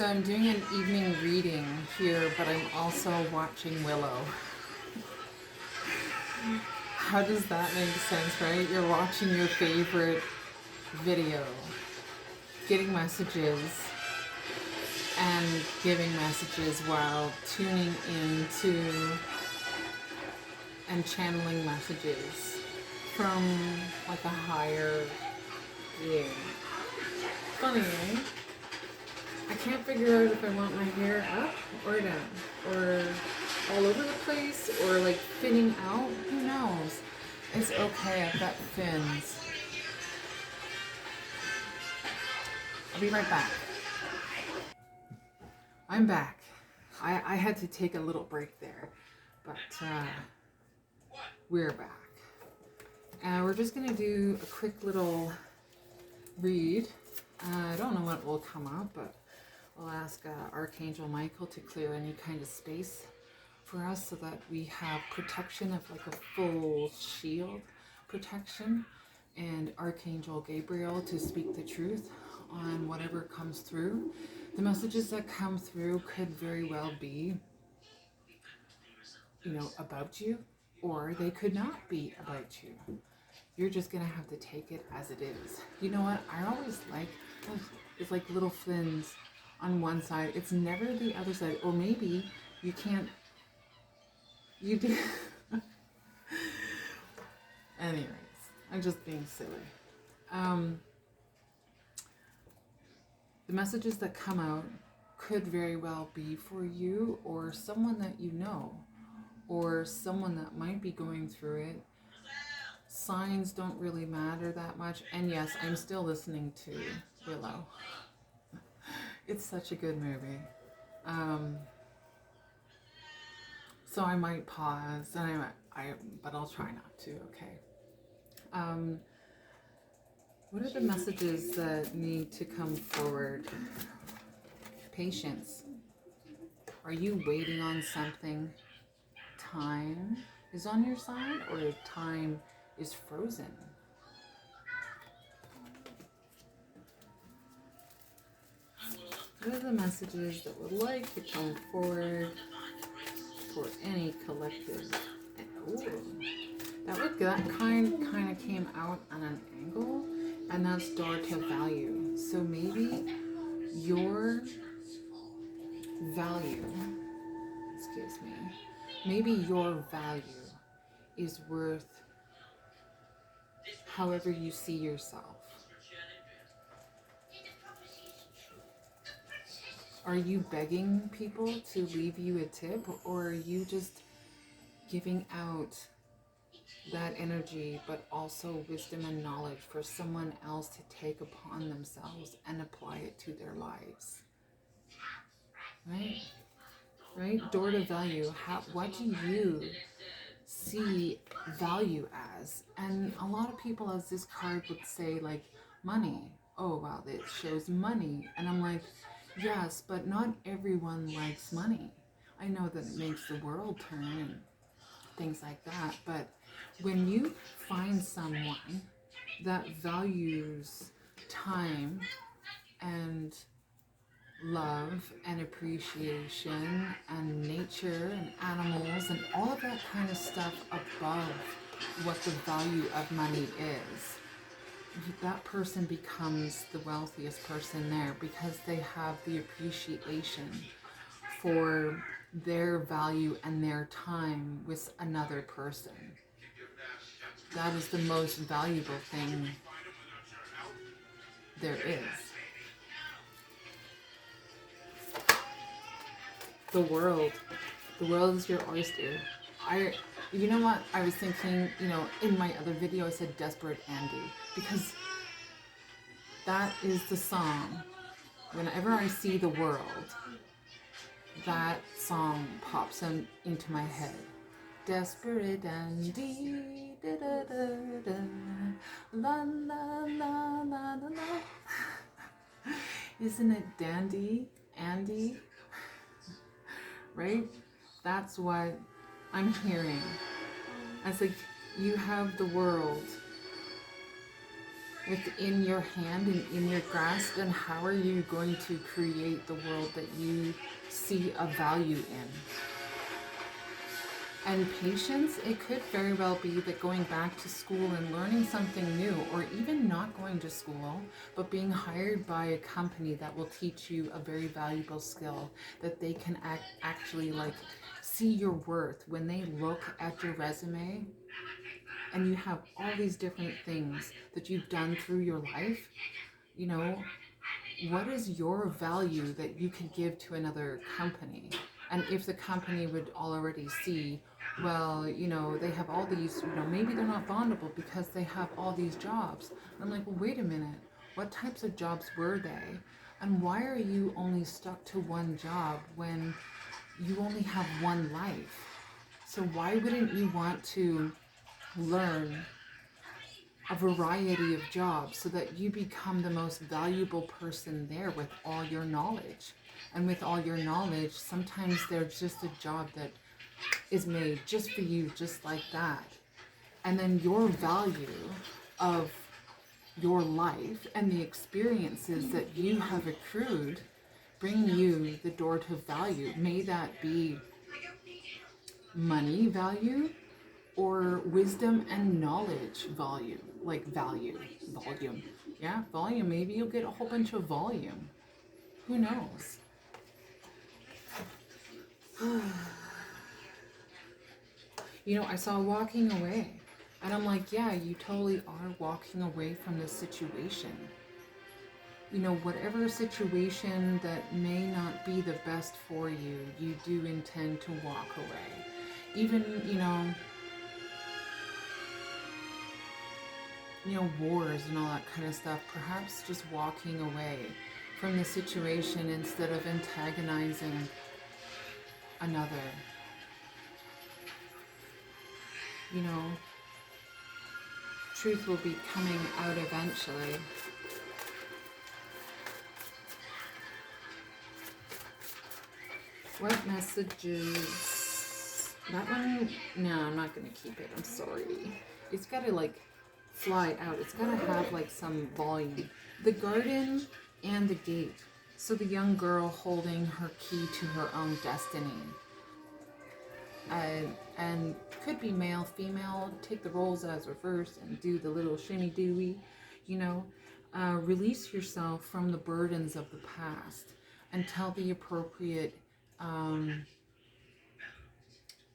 So I'm doing an evening reading here, but I'm also watching Willow. How does that make sense, right? You're watching your favorite video, getting messages, and giving messages while tuning into and channeling messages from like a higher being. Funny, eh? I can't figure out if I want my hair up or down, or all over the place, or like thinning out. Who knows? It's okay, I've got fins. I'll be right back. I'm back. I had to take a little break there, but we're back. And we're just gonna do a quick little read. I don't know what will come up, but I'll ask Archangel Michael to clear any kind of space for us so that we have protection of like a full shield protection, and Archangel Gabriel to speak the truth on whatever comes through. The messages that come through could very well be, about you, or they could not be about you. You're just gonna have to take it as it is. You know what? I always like, it's like little fins on one side. It's never the other side. Or maybe you can't, you do. Anyways, I'm just being silly. The messages that come out could very well be for you or someone that you know, or someone that might be going through it. Signs don't really matter that much. And yes, I'm still listening to Willow. It's such a good movie. So I might pause, and but I'll try not to. Okay. What are the messages that need to come forward? Patience. Are you waiting on something? Time is on your side, or time is frozen? What are the messages that would like to come forward for any collective? Ooh, that kind of came out on an angle, and that's door to value. So maybe your value, excuse me, maybe your value is worth however you see yourself. Are you begging people to leave you a tip, or are you just giving out that energy, but also wisdom and knowledge for someone else to take upon themselves and apply it to their lives? Right? Door to value. What do you see value as? And a lot of people, as this card would say, like money. Oh, wow, it shows money. And I'm like, yes, but not everyone likes money. I know that it makes the world turn and things like that, but when you find someone that values time and love and appreciation and nature and animals and all of that kind of stuff above what the value of money is, that person becomes the wealthiest person there, because they have the appreciation for their value and their time with another person. That is the most valuable thing there is. The world is your oyster. You know what? I was thinking, in my other video I said Desperate Andy, because that is the song. Whenever I see the world, that song pops into my head. Desperate Andy, da da da da, la la la la la la. Isn't it dandy, Andy? Right? That's what I'm hearing. It's like you have the world. within your hand and in your grasp, then how are you going to create the world that you see a value in? And patience, it could very well be that going back to school and learning something new, or even not going to school, but being hired by a company that will teach you a very valuable skill that they can actually like see your worth when they look at your resume and you have all these different things that you've done through your life. You know, what is your value that you could give to another company? And if the company would already see, well, you know, they have all these, you know, maybe they're not vulnerable because they have all these jobs. And I'm like, well, wait a minute. What types of jobs were they? And why are you only stuck to one job when you only have one life? So why wouldn't you want to learn a variety of jobs so that you become the most valuable person there with all your knowledge? And with all your knowledge, sometimes there's just a job that is made just for you, just like that. And then your value of your life and the experiences that you have accrued bring you the door to value. May that be money value or wisdom and knowledge volume, like volume. Yeah, volume. Maybe you'll get a whole bunch of volume. Who knows? You know, I saw walking away. And I'm like, yeah, you totally are walking away from the situation. You know, whatever situation that may not be the best for you, you do intend to walk away. Even, wars and all that kind of stuff, perhaps just walking away from the situation instead of antagonizing another. You know, truth will be coming out eventually. What messages? That one? No, I'm not going to keep it. I'm sorry. It's got to like fly out. It's got to have like some volume. The garden and the gate. So the young girl holding her key to her own destiny. And could be male, female, take the roles as reverse and do the little shimmy dooey, release yourself from the burdens of the past and tell the appropriate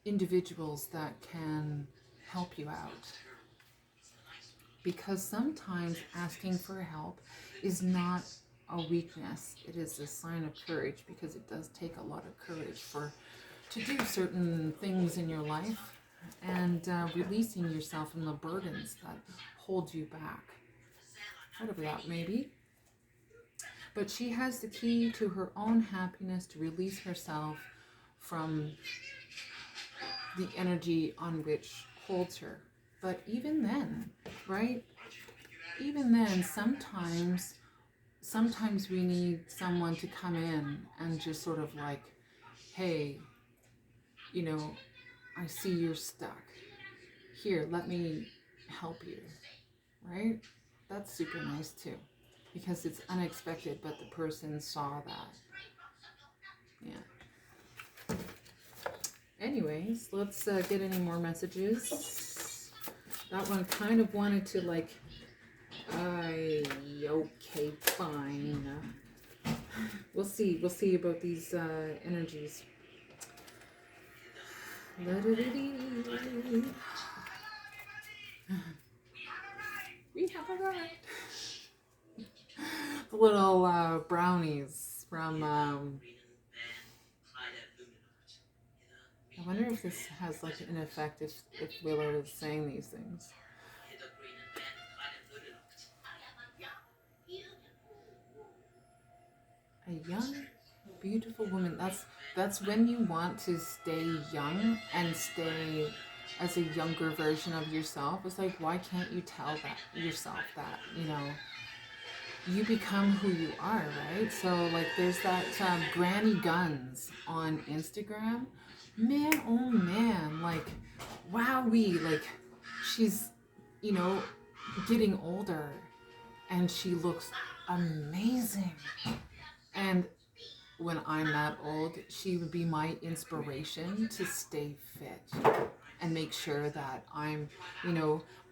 individuals that can help you out. Because sometimes asking for help is not a weakness, it is a sign of courage, because it does take a lot of courage to do certain things in your life, and releasing yourself from the burdens that hold you back, whatever that may be. But she has the key to her own happiness to release herself from the energy on which holds her. But even then, right? Even then, sometimes we need someone to come in and just sort of like, hey, I see you're stuck. Here, let me help you, right? That's super nice too, because it's unexpected, but the person saw that. Yeah. Anyways, let's get any more messages. That one kind of wanted to like, okay, fine. We'll see about these energies. We have arrived. The little brownies from. I wonder if this has like an effect if Willow is saying these things. A young, beautiful woman. That's when you want to stay young and stay as a younger version of yourself. It's like, why can't you tell yourself that, you become who you are, right? So like there's that Granny Guns on Instagram. Man, oh man, like, wowee, like she's, getting older and she looks amazing. And when I'm that old, she would be my inspiration to stay fit and make sure that I'm,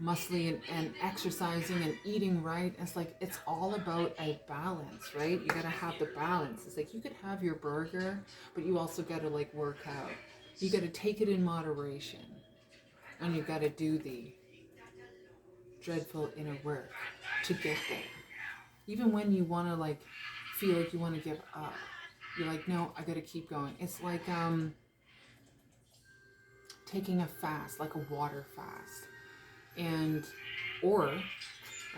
muscly and exercising and eating right. It's like, it's all about a balance, right? You gotta have the balance. It's like, you could have your burger, but you also gotta like work out. You gotta take it in moderation, and you gotta do the dreadful inner work to get there. Even when you wanna like feel like you wanna give up, you're like, no, I gotta keep going. It's like taking a fast, like a water fast. And, or,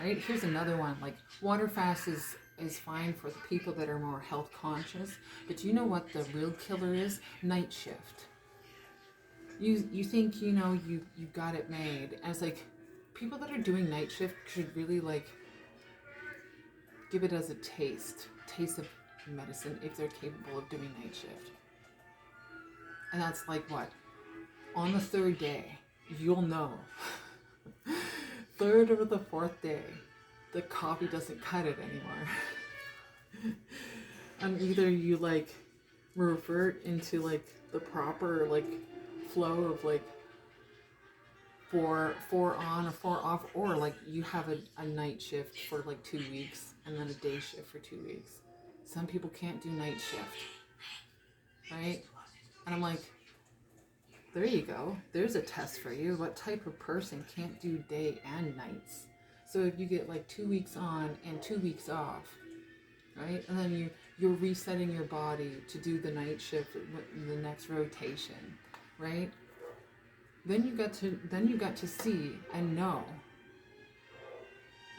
right, here's another one. Like, water fast is fine for the people that are more health conscious. But do you know what the real killer is? Night shift. You think, you got it made. And it's like, people that are doing night shift should really like give it as a taste of medicine if they're capable of doing night shift. And that's like what? On the third day, you'll know. Third or the fourth day, the coffee doesn't cut it anymore. And either you like revert into like the proper like flow of like four on or 4 off, or like you have a night shift for like 2 weeks and then a day shift for 2 weeks. Some people can't do night shift, right? And I'm like, there you go. There's a test for you. What type of person can't do day and nights? So if you get like 2 weeks on and 2 weeks off, right? And then you're resetting your body to do the night shift in the next rotation, right? Then you got to see and know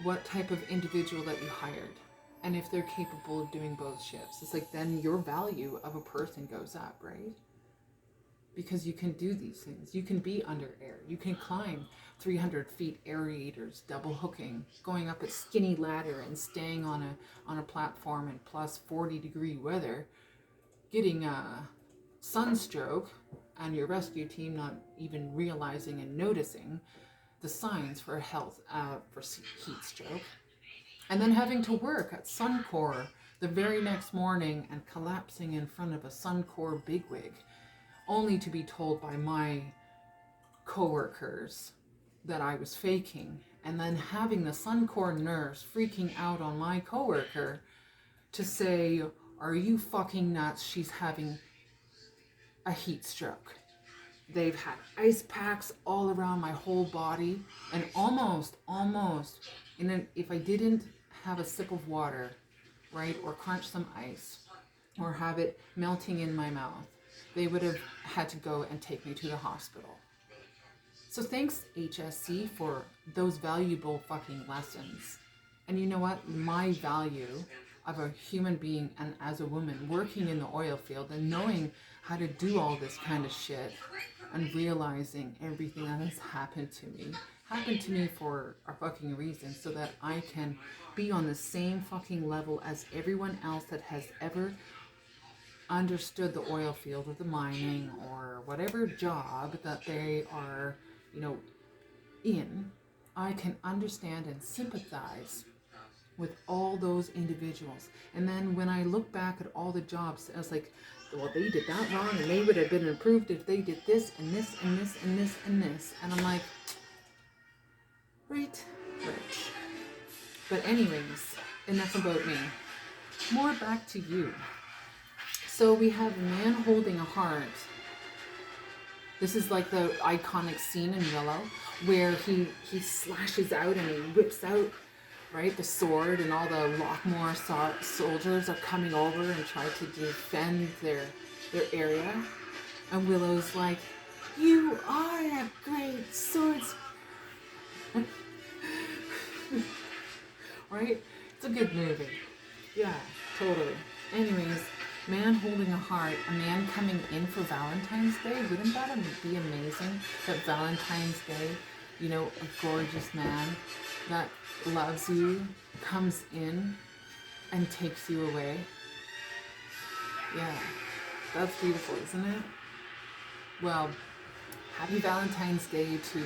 what type of individual that you hired, and if they're capable of doing both shifts. It's like, then your value of a person goes up, right? Because you can do these things. You can be under air. You can climb 300 feet aerators, double hooking, going up a skinny ladder and staying on a platform in plus 40-degree weather, getting a sunstroke, and your rescue team not even realizing and noticing the signs for heat stroke, and then having to work at Suncor the very next morning and collapsing in front of a Suncor bigwig, only to be told by my coworkers that I was faking, and then having the Suncor nurse freaking out on my coworker to say, "Are you fucking nuts? She's having a heat stroke." They've had ice packs all around my whole body, and almost, if I didn't have a sip of water, right, or crunch some ice, or have it melting in my mouth, they would have had to go and take me to the hospital. So thanks, HSC, for those valuable fucking lessons. And you know what? My value of a human being and as a woman working in the oil field and knowing how to do all this kind of shit and realizing everything that has happened to me for a fucking reason, so that I can be on the same fucking level as everyone else that has ever understood the oil field or the mining or whatever job that they are, in. I can understand and sympathize with all those individuals. And then when I look back at all the jobs, I was like, well, they did that wrong, and they would have been improved if they did this and this and this and this and this. And I'm like, right. But anyways, enough about me. More back to you. So we have a man holding a heart. This is like the iconic scene in Willow where he slashes out and he whips out, right, the sword, and all the Lockmore soldiers are coming over and try to defend their area. And Willow's like, "You are a great swordsman." Right? It's a good movie. Yeah, totally. Anyways, man holding a heart, a man coming in for Valentine's Day. Wouldn't that be amazing? That Valentine's Day, a gorgeous man that loves you comes in and takes you away. Yeah, that's beautiful, isn't it? Well, happy Valentine's Day to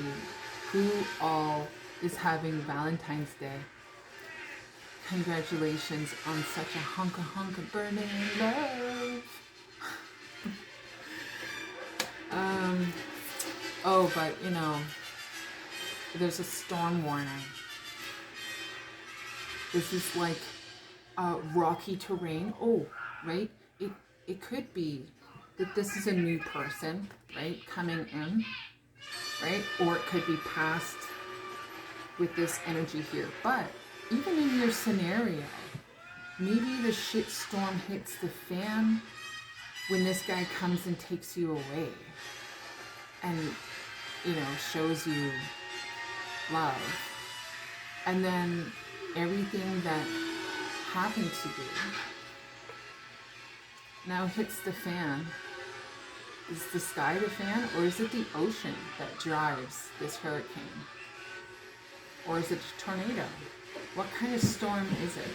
who all is having Valentine's Day. Congratulations on such a hunk of burning love. Oh, but you know, there's a storm warning. This is like rocky terrain. Oh, right? It could be that this is a new person, right, coming in, right? Or it could be past with this energy here. But even in your scenario, maybe the shit storm hits the fan when this guy comes and takes you away and, you know, shows you love. And then everything that happened to you now hits the fan. Is the sky the fan, or is it the ocean that drives this hurricane? Or is it a tornado? What kind of storm is it?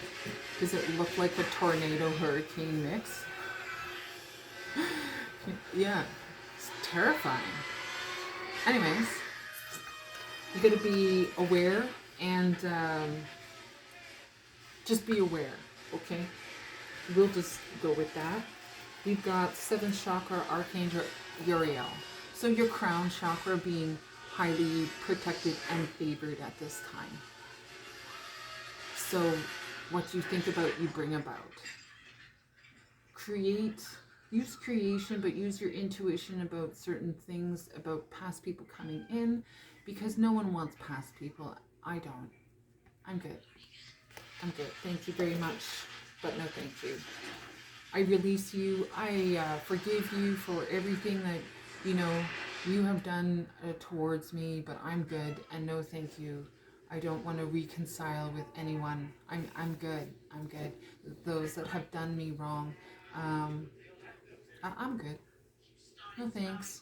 Does it look like a tornado-hurricane mix? Yeah, it's terrifying. Anyways, you gotta be aware and just be aware, okay? We'll just go with that. We've got 7th chakra, Archangel Uriel. So your crown chakra being highly protected and favored at this time. So what you think about, you bring about. Use creation, but use your intuition about certain things, about past people coming in, because no one wants past people. I don't. I'm good. I'm good. Thank you very much, but no thank you. I release you. I forgive you for everything that, you know, you have done towards me, but I'm good, and no thank you. I don't want to reconcile with anyone. I'm good. I'm good. Those that have done me wrong, I'm good. No thanks.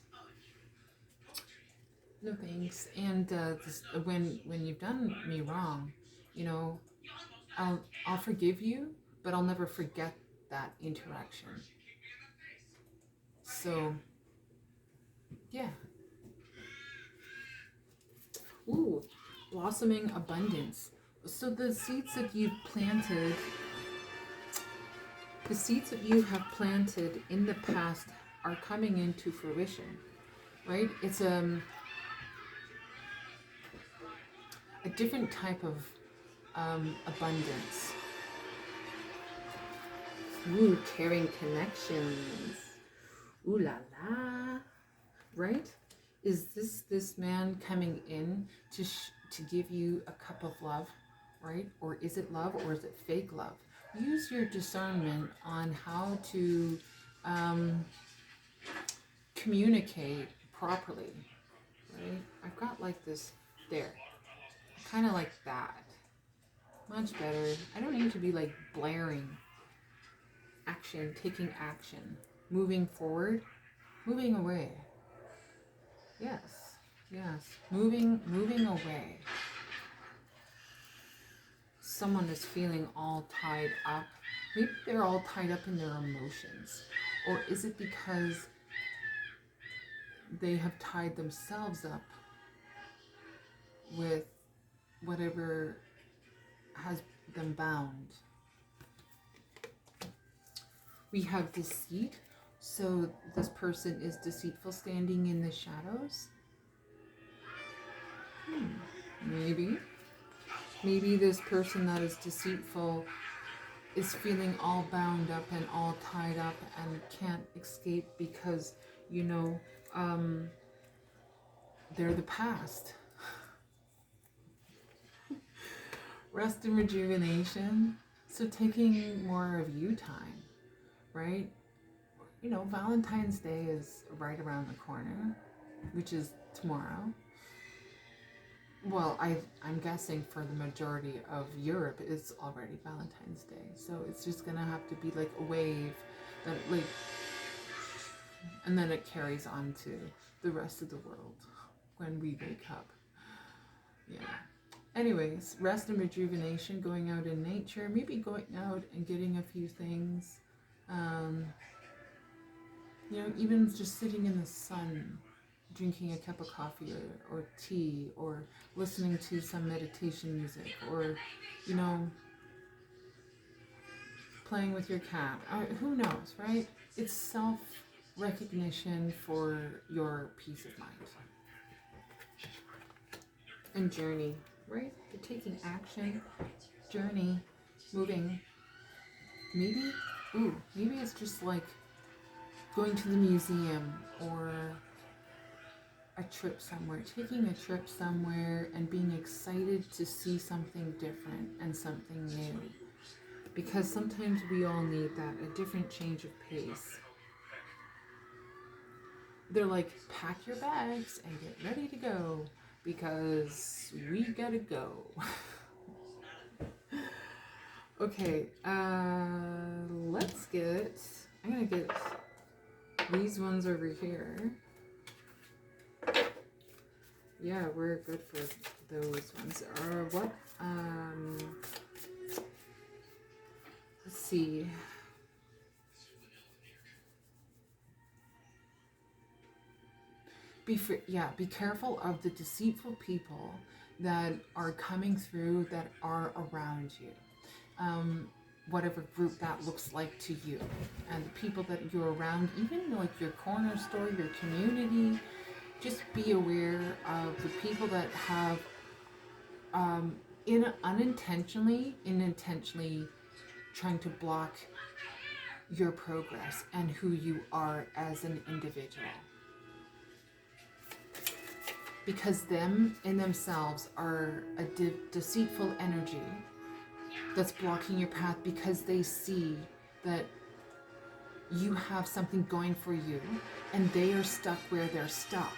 No thanks. And when you've done me wrong, you know, I'll forgive you, but I'll never forget that interaction. So, yeah. Ooh, blossoming abundance. So the seeds that you've planted, the seeds that you have planted in the past are coming into fruition, right? It's a different type of abundance. Ooh, caring connections. Ooh la la, right? Is this man coming in to give you a cup of love, right? Or is it love, or is it fake love? Use your discernment on how to communicate properly, right? I've got like this there, kind of like that. Much better. I don't need to be like blaring. Action, taking action, moving forward, moving away. Yes, yes, moving away. Someone is feeling all tied up. Maybe they're all tied up in their emotions. Or is it because they have tied themselves up with whatever has them bound? We have deceit. So this person is deceitful, standing in the shadows. Maybe. Maybe this person that is deceitful is feeling all bound up and all tied up and can't escape because, you know, they're the past. Rest and rejuvenation. So taking more of you time, right? You know, Valentine's Day is right around the corner, which is tomorrow. Well, I'm guessing for the majority of Europe, it's already Valentine's Day. So it's just going to have to be like a wave that like, and then it carries on to the rest of the world when we wake up. Yeah. Anyways, rest and rejuvenation, going out in nature, maybe going out and getting a few things. You know, even just sitting in the sun, drinking a cup of coffee or tea, or listening to some meditation music, or, you know, playing with your cat. Who knows, right? It's self-recognition for your peace of mind. And journey, right? You're taking action, journey, moving. Maybe, maybe it's just like going to the museum or a trip somewhere, taking a trip somewhere and being excited to see something different and something new. Because sometimes we all need that, a different change of pace. They're like, pack your bags and get ready to go because we gotta go. Okay, let's get, I'm gonna get these ones over here. Yeah, we're good for those ones. What, let's see. Be careful of the deceitful people that are coming through, that are around you. Whatever group that looks like to you. And the people that you're around, even like your corner store, your community, just be aware of the people that have unintentionally, intentionally trying to block your progress and who you are as an individual. Because them in themselves are a deceitful energy that's blocking your path, because they see that you have something going for you and they are stuck where they're stuck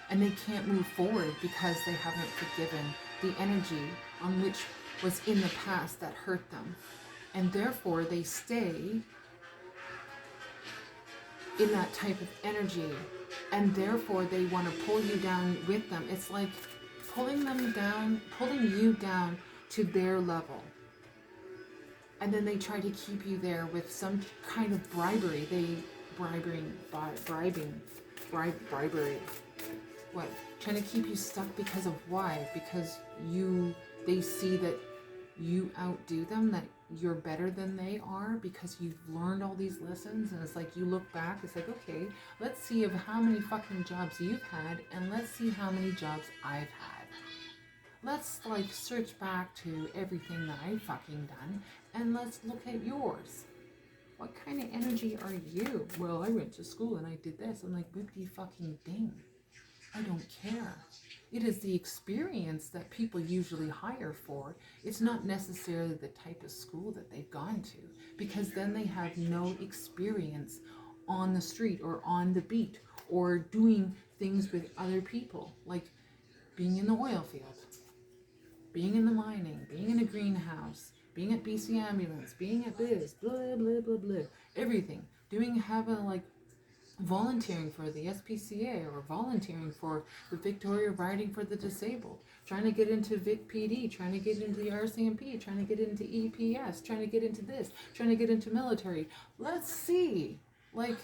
and they can't move forward because they haven't forgiven the energy on which was in the past that hurt them, and therefore they stay in that type of energy, and therefore they want to pull you down with them. It's like pulling you down to their level. And then they try to keep you there with some kind of bribery. Bribery. What? Trying to keep you stuck because of why? Because they see that you outdo them, that you're better than they are, because you've learned all these lessons. And it's like, you look back, it's like, okay, let's see of how many fucking jobs you've had, and let's see how many jobs I've had. Let's like search back to everything that I've fucking done, and let's look at yours. What kind of energy are you? Well, I went to school and I did this. I'm like, whippity fucking ding. I don't care. It is the experience that people usually hire for. It's not necessarily the type of school that they've gone to, because then they have no experience on the street or on the beat or doing things with other people, like being in the oil field, being in the mining, being in a greenhouse, being at BC Ambulance, being at this, blah, blah, blah, blah, everything. Having like volunteering for the SPCA or volunteering for the Victoria Riding for the Disabled, trying to get into Vic PD, trying to get into the RCMP, trying to get into EPS, trying to get into this, trying to get into military. Let's see, like,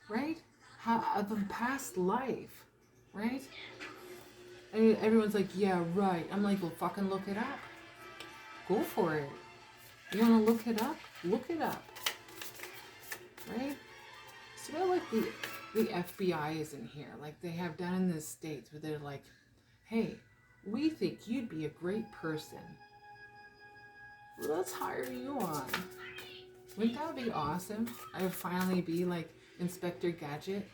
right? How the past life, right? And everyone's like, yeah, right. I'm like, well, fucking look it up. Go for it. You want to look it up? Look it up. Right? So I like the FBI is in here. Like they have down in the States where they're like, hey, we think you'd be a great person. Let's hire you on. Wouldn't that be awesome? I would finally be like Inspector Gadget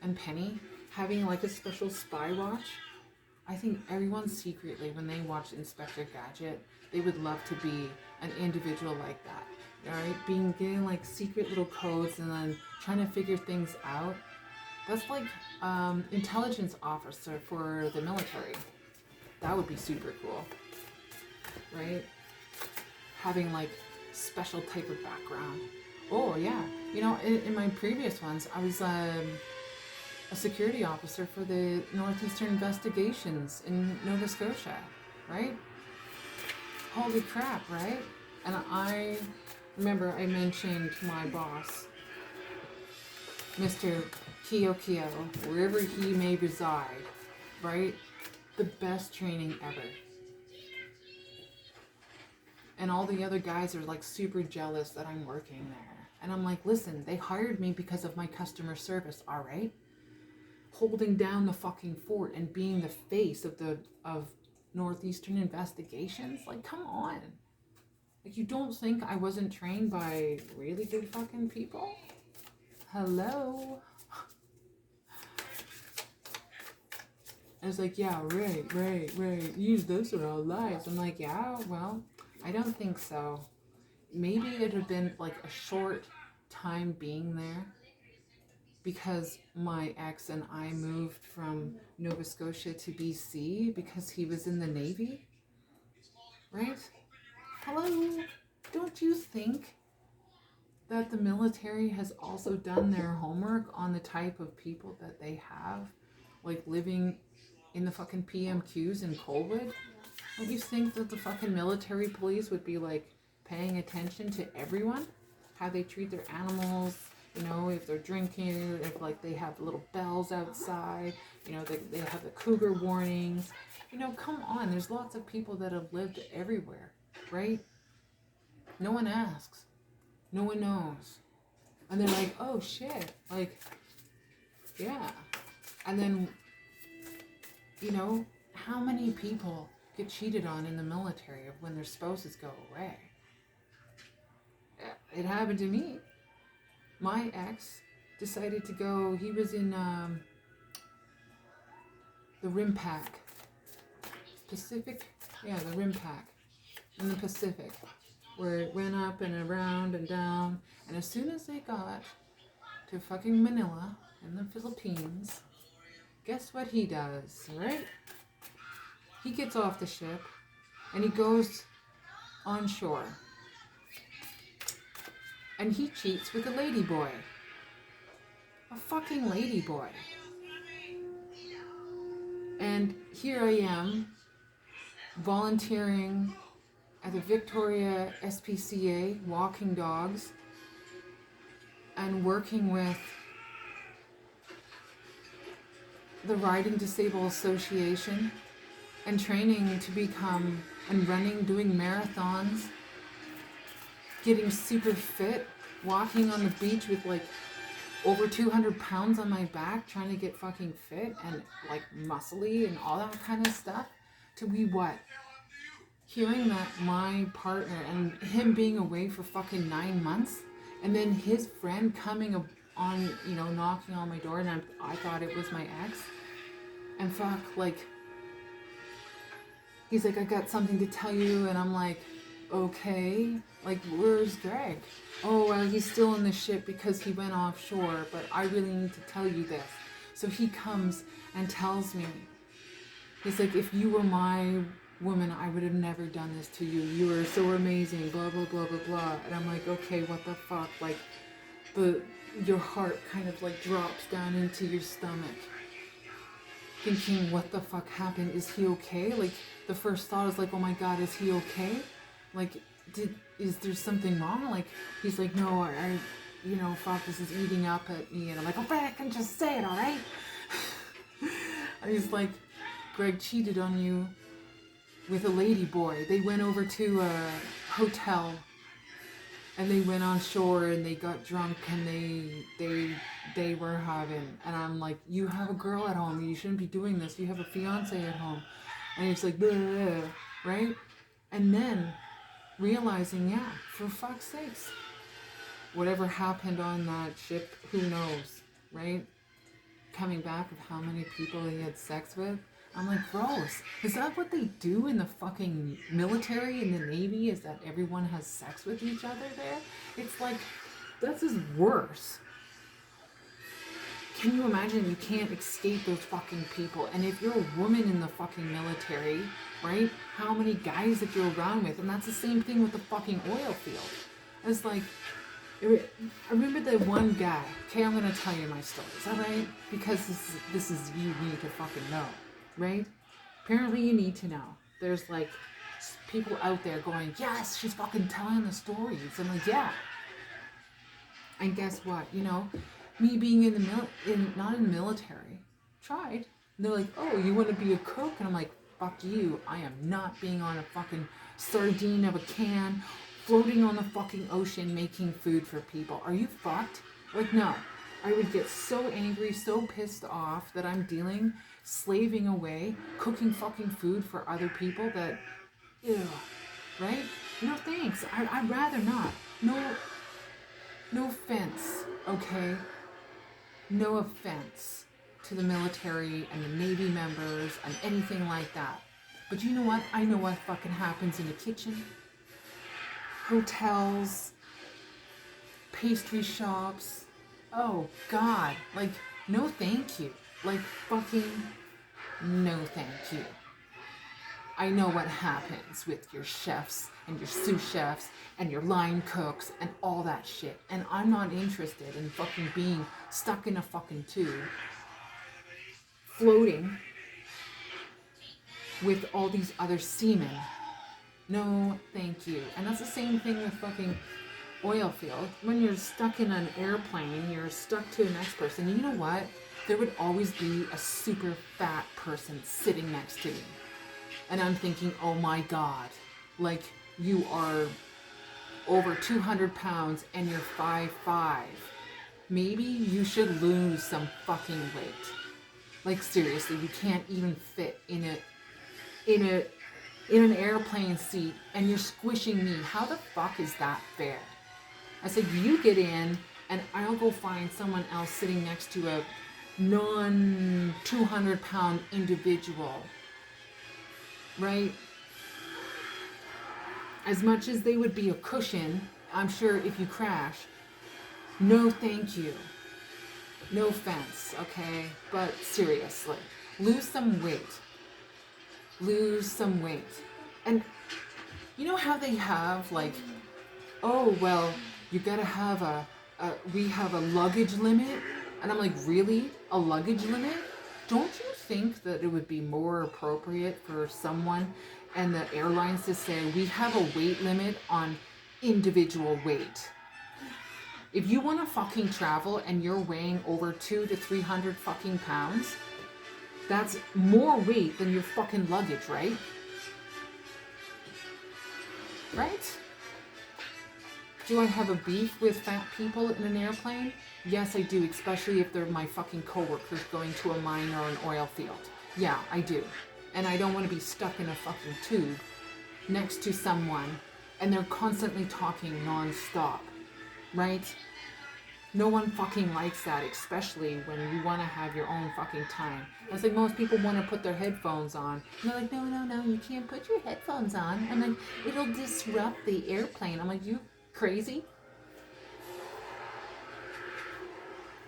and Penny having like a special spy watch. I think everyone secretly, when they watch Inspector Gadget, they would love to be an individual like that. Right? Getting like secret little codes and then trying to figure things out. That's like intelligence officer for the military. That would be super cool. Right? Having like special type of background. Oh yeah. You know, in my previous ones, I was a security officer for the Northeastern Investigations in Nova Scotia, right? Holy crap, right? And I remember I mentioned my boss, Mr. Kiyokio, wherever he may reside, right? The best training ever. And all the other guys are like super jealous that I'm working there. And I'm like, listen, they hired me because of my customer service, all right? Holding down the fucking fort and being the face of Northeastern investigations. Like, come on. Like, you don't think I wasn't trained by really good fucking people? Hello? I was like, yeah, right. Use this in our lives. I'm like, yeah, well, I don't think so. Maybe it had been like a short time being there because my ex and I moved from Nova Scotia to BC because he was in the Navy, right? Hello? Don't you think that the military has also done their homework on the type of people that they have, like living in the fucking PMQs in Colwood? Don't you think that the fucking military police would be like paying attention to everyone? How they treat their animals, you know, if they're drinking, if like they have little bells outside, you know, they have the cougar warnings. You know, come on, there's lots of people that have lived everywhere, right? No one asks. No one knows. And they're like, oh shit, like, yeah. And then, you know, how many people get cheated on in the military when their spouses go away? It happened to me. My ex decided to go, he was in the RIMPAC. Pacific? Yeah, the RIMPAC. In the Pacific. Where it went up and around and down. And as soon as they got to fucking Manila in the Philippines, guess what he does, right? He gets off the ship and he goes on shore. And he cheats with a ladyboy. A fucking ladyboy. And here I am, volunteering at the Victoria SPCA, walking dogs, and working with the Riding Disabled Association, and training to become, and running, doing marathons, getting super fit, walking on the beach with like over 200 pounds on my back, trying to get fucking fit and like muscly and all that kind of stuff, to be what? Hearing that my partner and him being away for fucking 9 months, and then his friend coming on, you know, knocking on my door, and I thought it was my ex, and fuck, like, he's like, I got something to tell you, and I'm like, okay, like, where's Greg? Oh, well, he's still in the ship because he went offshore, but I really need to tell you this. So he comes and tells me, he's like, if you were my woman, I would have never done this to you. You were so amazing, blah, blah, blah, blah, blah. And I'm like, okay, what the fuck? Like, your heart kind of like drops down into your stomach. Thinking, what the fuck happened? Is he okay? Like, the first thought is like, oh my God, is he okay? Like, is there something wrong? Like, he's like, no, I you know, fuck, this is eating up at me. And I'm like, go back and just say it, all right? And he's like, Greg cheated on you with a lady boy. They went over to a hotel and they went on shore and they got drunk and they were having, and I'm like, you have a girl at home, you shouldn't be doing this, you have a fiance at home. And he's like, blah, blah, blah, right? And then realizing, yeah, for fuck's sakes, whatever happened on that ship, who knows, right? Coming back of how many people he had sex with, I'm like, gross. Is that what they do in the fucking military, in the Navy? Is that everyone has sex with each other there? It's like, this is worse. Can you imagine? You can't escape those fucking people. And if you're a woman in the fucking military, right? How many guys that you're around with? And that's the same thing with the fucking oil field. It's like, I remember the one guy. Okay, I'm gonna tell you my stories, alright? Because this is you need to fucking know. Right? Apparently you need to know. There's like people out there going, yes, she's fucking telling the stories. I'm like, yeah. And guess what? You know, me being in the not in the military, tried. And they're like, oh, you want to be a cook? And I'm like, fuck you. I am not being on a fucking sardine of a can, floating on the fucking ocean, making food for people. Are you fucked? Like, no. I would get so angry, so pissed off that I'm slaving away, cooking fucking food for other people that, ew, right? No thanks. I'd rather not. No offense, okay? No offense to the military and the Navy members and anything like that. But you know what? I know what fucking happens in the kitchen. Hotels, pastry shops. Oh, God. Like, no thank you. Like, fucking no thank you. I know what happens with your chefs and your sous chefs and your line cooks and all that shit. And I'm not interested in fucking being stuck in a fucking tube, floating with all these other seamen. No, thank you. And that's the same thing with fucking oil field. When you're stuck in an airplane, you're stuck to the next person. And you know what? There would always be a super fat person sitting next to me. And I'm thinking, oh my God, like you are over 200 pounds and you're 5'5". Maybe you should lose some fucking weight. Like seriously, you can't even fit in an airplane seat and you're squishing me. How the fuck is that fair? I said, you get in and I'll go find someone else sitting next to a non 200 pound individual. Right? As much as they would be a cushion, I'm sure if you crash, no thank you. No offense, okay? But seriously, lose some weight. Lose some weight. And you know how they have like, oh, well, you gotta have we have a luggage limit? And I'm like, really? A luggage limit? Don't you think that it would be more appropriate for someone and the airlines to say, we have a weight limit on individual weight? If you want to fucking travel and you're weighing over 200 to 300 fucking pounds, that's more weight than your fucking luggage, right? Right? Do I have a beef with fat people in an airplane? Yes, I do, especially if they're my fucking coworkers going to a mine or an oil field. Yeah, I do. And I don't want to be stuck in a fucking tube next to someone and they're constantly talking non-stop, right? No one fucking likes that, especially when you want to have your own fucking time. It's like most people want to put their headphones on. And they're like, no, you can't put your headphones on. I'm like, it'll disrupt the airplane. I'm like, you crazy?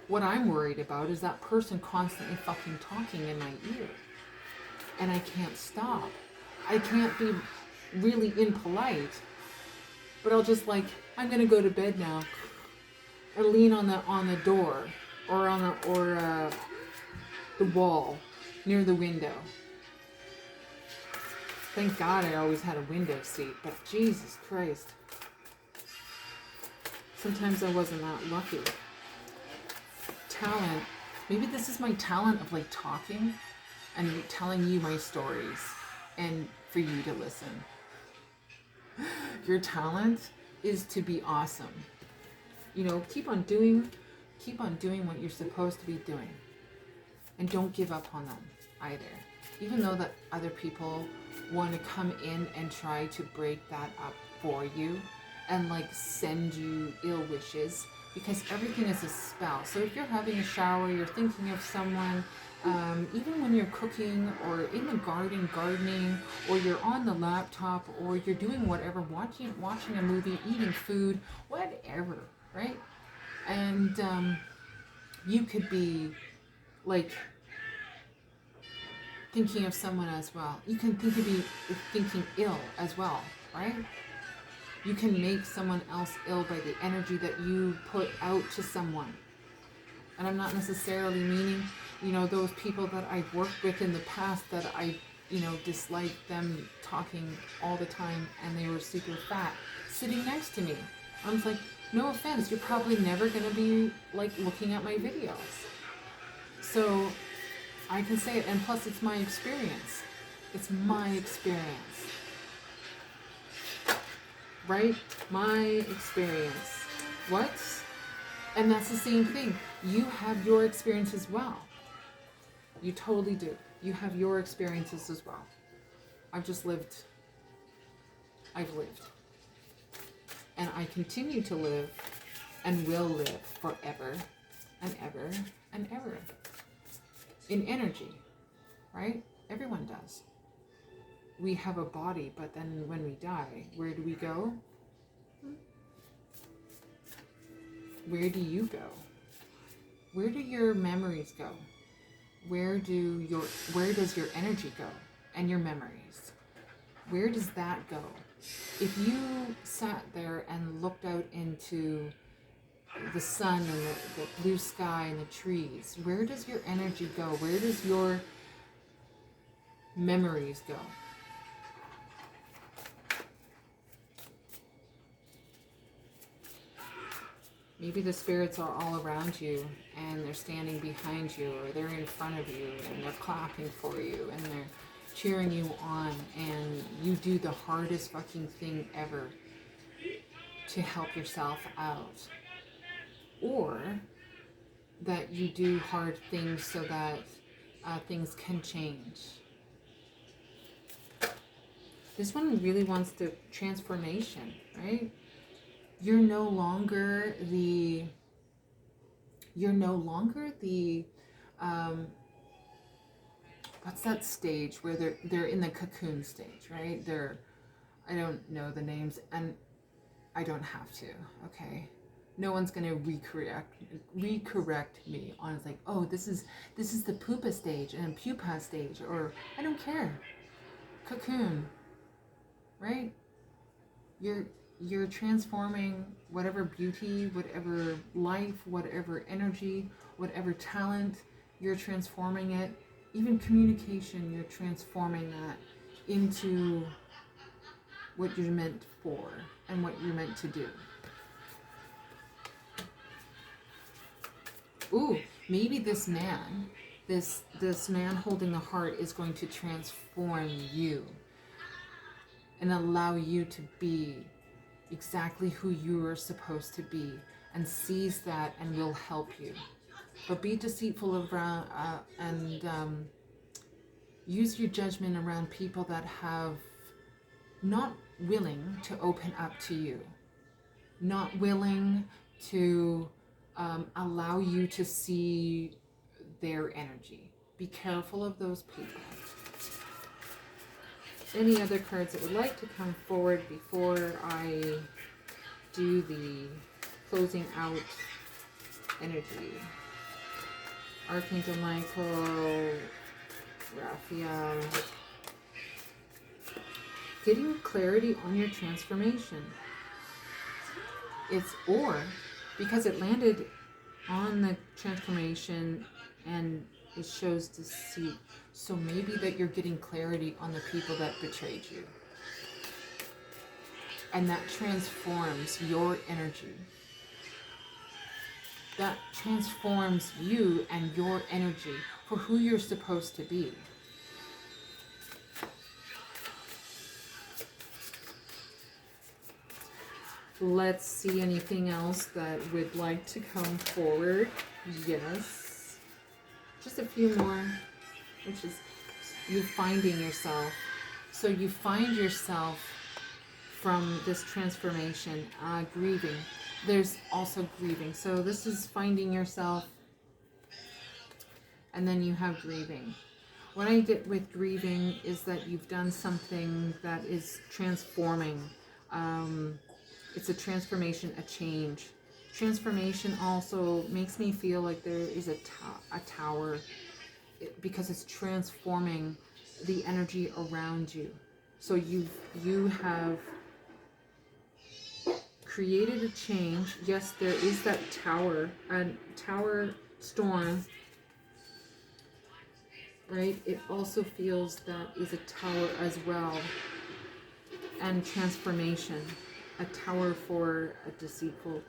What I'm worried about is that person constantly fucking talking in my ear. And I can't stop. I can't be really impolite. But I'll just like, I'm gonna go to bed now. Or lean on the door. Or on the wall. Near the window. Thank God I always had a window seat. But Jesus Christ. Sometimes I wasn't that lucky. Talent. Maybe this is my talent of like talking and telling you my stories and for you to listen. Your talent is to be awesome. You know, keep on doing what you're supposed to be doing. And don't give up on them either. Even though that other people want to come in and try to break that up for you and like send you ill wishes, because everything is a spell. So if you're having a shower, you're thinking of someone, even when you're cooking or in the gardening, or you're on the laptop, or you're doing whatever, watching a movie, eating food, whatever, right? And you could be like thinking of someone as well. You can be thinking ill as well, right? You can make someone else ill by the energy that you put out to someone. And I'm not necessarily meaning, you know, those people that I've worked with in the past that I, you know, disliked them talking all the time and they were super fat sitting next to me. I was like, no offense, you're probably never going to be like looking at my videos. So I can say it, and plus it's my experience. It's my experience. Right? My experience. What? And that's the same thing. You have your experience as well. You totally do. You have your experiences as well. I've lived. And I continue to live and will live forever and ever and ever. In energy, right? Everyone does. We have a body, but then when we die, where do we go? Where do you go? Where do your memories go? Where does your energy go? And your memories? Where does that go? If you sat there and looked out into the sun and the blue sky and the trees, where does your energy go? Where does your memories go? Maybe the spirits are all around you and they're standing behind you, or they're in front of you and they're clapping for you and they're cheering you on, and you do the hardest fucking thing ever to help yourself out. Or that you do hard things so that things can change. This one really wants the transformation, right? You're no longer the what's that stage where they're in the cocoon stage, right? I don't know the names, and I don't have to, okay? No one's gonna recorrect me on, it's like, oh, this is the pupa stage and pupa stage, or I don't care. Cocoon, right? You're transforming whatever beauty, whatever life, whatever energy, whatever talent, you're transforming it. Even communication, you're transforming that into what you're meant for and what you're meant to do. Ooh, maybe this man holding the heart is going to transform you and allow you to be exactly who you are supposed to be, and sees that and will help you. But be deceitful around and use your judgment around people that have not willing to open up to you, not willing to allow you to see their energy. Be careful of those people. Any other cards that would like to come forward before I do the closing out energy? Archangel Michael, Raphael. Getting clarity on your transformation. Or because it landed on the transformation and it shows deceit. So maybe that you're getting clarity on the people that betrayed you. And that transforms your energy. That transforms you and your energy for who you're supposed to be. Let's see anything else that would like to come forward. Yes. Just a few more, which is you finding yourself. So you find yourself from this transformation, grieving. There's also grieving. So this is finding yourself, and then you have grieving. What I get with grieving is that you've done something that is transforming. It's a transformation, a change. Transformation also makes me feel like there is a tower, because it's transforming the energy around you. So you have created a change. Yes, there is that tower, a tower storm, right? It also feels that is a tower as well. And transformation, a tower for a deceitful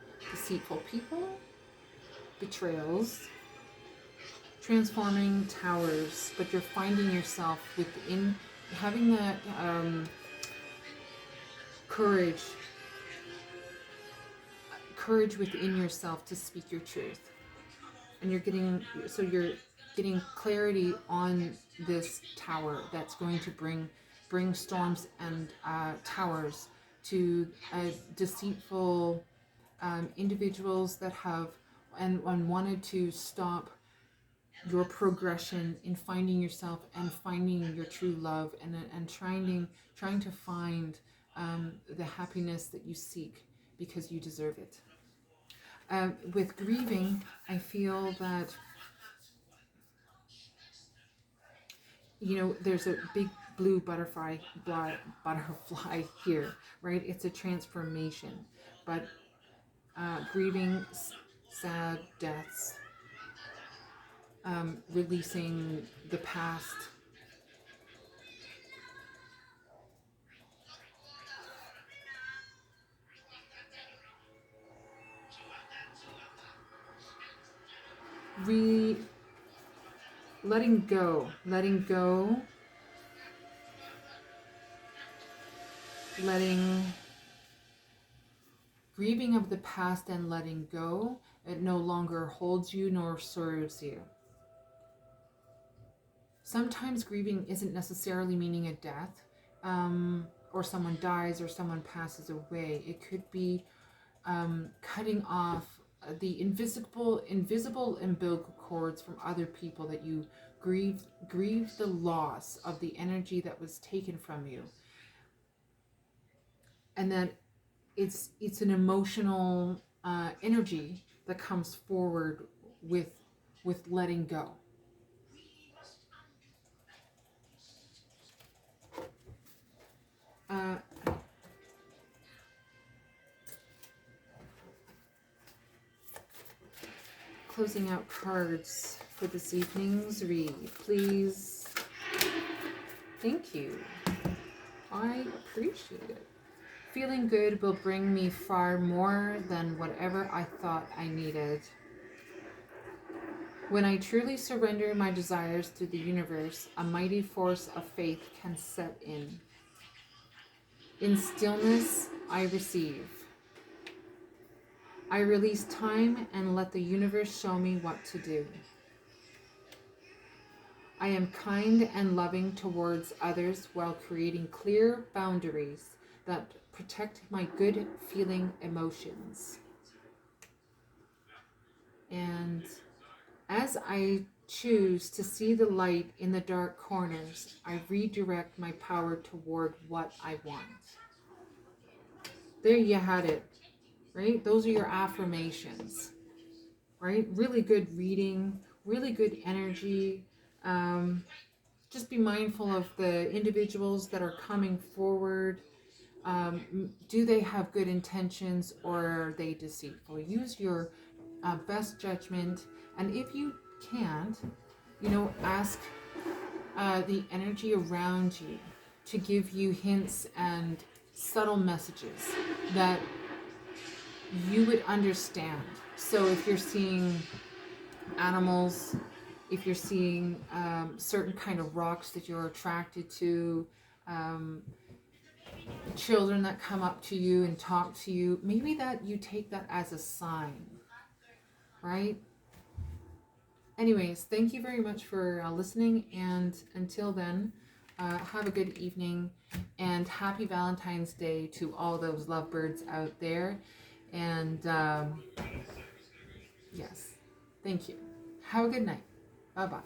people, betrayals, transforming towers, but you're finding yourself within having that courage, courage within yourself to speak your truth. And you're getting clarity on this tower that's going to bring storms and towers to deceitful individuals that have and wanted to stop your progression in finding yourself and finding your true love and trying to find the happiness that you seek because you deserve it. With grieving, I feel that there's a big blue butterfly here, right? It's a transformation, but grieving sad deaths, releasing the past. Letting go, grieving of the past and letting go. It no longer holds you nor serves you. Sometimes grieving isn't necessarily meaning a death, or someone dies or someone passes away. It could be cutting off the invisible umbilical cords from other people that you grieve the loss of the energy that was taken from you, and that it's an emotional energy that comes forward with letting go. Closing out cards for this evening's read, please. Thank you. I appreciate it. Feeling good will bring me far more than whatever I thought I needed. When I truly surrender my desires to the universe, a mighty force of faith can set in. In stillness, I receive. I release time and let the universe show me what to do. I am kind and loving towards others while creating clear boundaries that protect my good feeling emotions. And as I choose to see the light in the dark corners, I redirect my power toward what I want. There you had it, right? Those are your affirmations, right? Really good reading, really good energy. Just be mindful of the individuals that are coming forward. Do they have good intentions or are they deceitful? Use your best judgment, and if you can't, ask the energy around you to give you hints and subtle messages that you would understand. So if you're seeing animals, if you're seeing certain kind of rocks that you're attracted to, children that come up to you and talk to you, maybe that you take that as a sign, right? Anyways, thank you very much for listening, and until then, have a good evening, and happy Valentine's Day to all those lovebirds out there. And yes, thank you. Have a good night. Bye-bye.